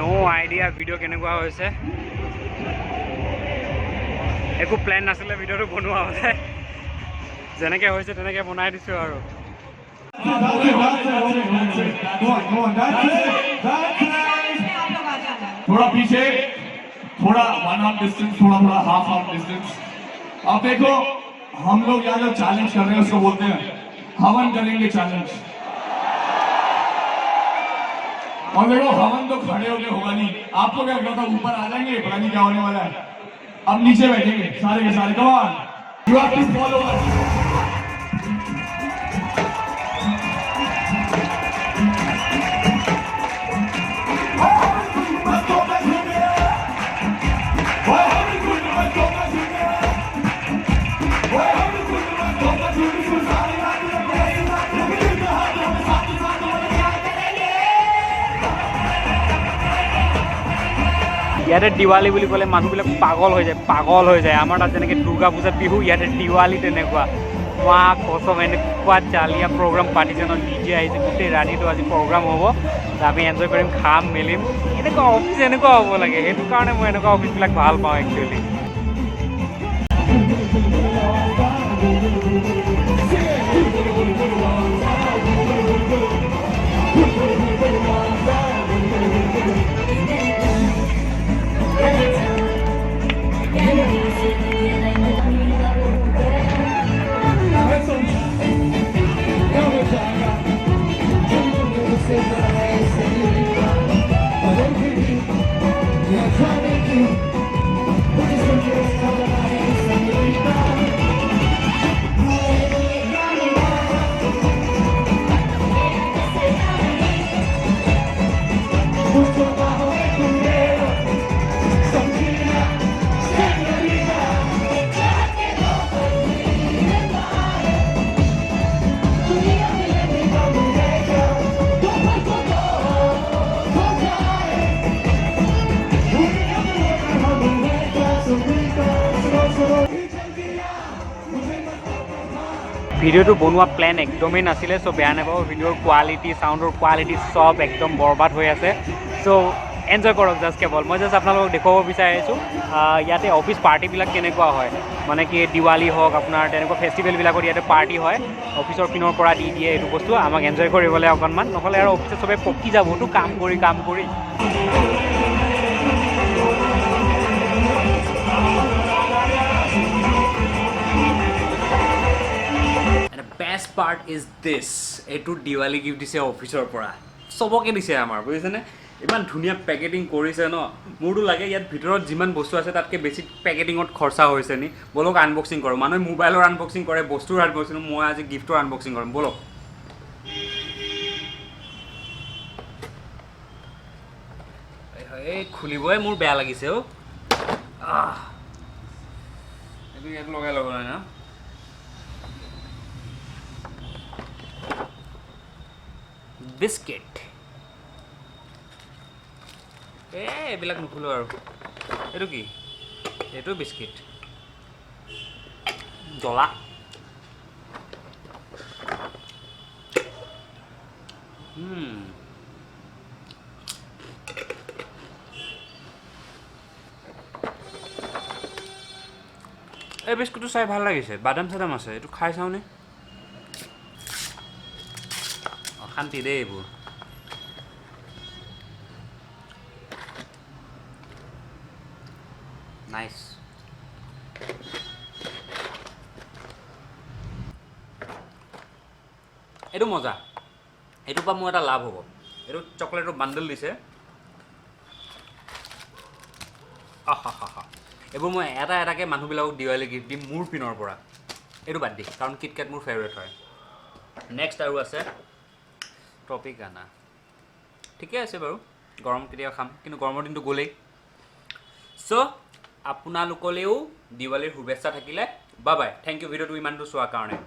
নো idea video' কেনেকুৱা হৈছে একো প্লেন নাছিলে ভিডিঅ'টো বনোৱা হ'লে যেনেকৈ হৈছে তেনেকৈ বনাই দিছোঁ আৰু थोड़ा पीछे थोड़ा वन हाफ डिस्टेंस थोड़ा थोड़ा हाफ डिस्टेंस अब देखो हम लोग यहाँ जो चैलेंज कर रहे हैं उसको बोलते हैं हवन करेंगे चैलेंज और देखो हवन तो खड़े होके होगा नहीं आपको क्या लगता था ऊपर आ जाएंगे पता नहीं क्या होने वाला है अब नीचे बैठेंगे सारे के सारे come on you have to follow us ইয়াতে দিৱালী বুলি ক'লে মানুহবিলাক পাগল হৈ যায় আমাৰ তাত যেনেকৈ দুৰ্গা পূজা বিহু ইয়াতে দিৱালী তেনেকুৱা মা কচম এনেকুৱা জালিয়া প্ৰগ্ৰাম পাতিছে ন নিজে আহিছে গোটেই ৰাতিটো আজি প্ৰগ্ৰাম হ'ব আমি এনজয় কৰিম খাম মেলিম এনেকুৱা অফিচ এনেকুৱা হ'ব লাগে সেইটো কাৰণে মই এনেকুৱা অফিচবিলাক ভাল পাওঁ একচুৱেলি ভিডিঅ'টো বনোৱা প্লেন একদমেই নাছিলে চ' বেয়া নাপাব ভিডিঅ'ৰ কোৱালিটি চাউণ্ডৰ কোৱালিটি চব একদম বৰবাদ হৈ আছে চ' এনজয় কৰক জাষ্ট কেৱল মই জাষ্ট আপোনালোকক দেখুৱাব বিচাৰিছোঁ ইয়াতে অফিচ পাৰ্টিবিলাক কেনেকুৱা হয় মানে কি দিৱালী হওক আপোনাৰ তেনেকুৱা ফেষ্টিভেলবিলাকত ইয়াতে পাৰ্টি হয় অফিচৰ পিনৰ পৰা দি দিয়ে এইটো বস্তু আমাক এনজয় কৰিবলৈ অকণমান নহ'লে আৰু অফিচত চবে পকি যাবতো কাম কৰি বেষ্ট পাৰ্ট ইজ দিছ এইটো দিৱালী গিফ্ট দিছে অফিচৰ পৰা চবকে দিছে আমাৰ বুজিছেনে ইমান ধুনীয়া পেকেটিং কৰিছে ন মোৰতো লাগে ইয়াত ভিতৰত যিমান বস্তু আছে তাতকৈ বেছি পেকেটিঙত খৰচা হৈছে নি ব'লক আনবক্সিং কৰোঁ মানুহে মোবাইলৰ আনবক্সিং কৰে বস্তুৰ আনবক্সিং মই আজি গিফ্টৰ আনবক্সিং কৰিম ব'লক এই খুলিবই মোৰ বেয়া লাগিছে অ' এইটো ইয়াত লগাই ল'ব নাই ন বিস্কিট এইবিলাক নুখোলো আৰু এইটো কি এইটো বিস্কিট জ্বলা এই বিস্কুটটো চাই ভাল লাগিছে বাদাম চাদাম আছে এইটো খাই চাওঁনে অশান্তি দেই এইবোৰ নাইচ এইটো মজা এইটোৰ পৰা মোৰ এটা লাভ হ'ব এইটো চকলেটৰ বাণ্ডেল দিছে এইবোৰ মই এটাকৈ মানুহবিলাকক দিৱালী গিফ্ট দিম মোৰ পিনৰ পৰা এইটো বাদ দি কাৰণ কিটকেট মোৰ ফেভৰেট হয় নেক্সট আৰু আছে ট্ৰপিকানা ঠিকে আছে বাৰু গৰম কেতিয়াবা খাম কিন্তু গৰমৰ দিনটো গ'লেই চ' আপোনালোকলৈও দিৱালীৰ শুভেচ্ছা থাকিলে বাই বাই থেংক ইউ ভিডিঅ'টো ইমানটো চোৱাৰ কাৰণে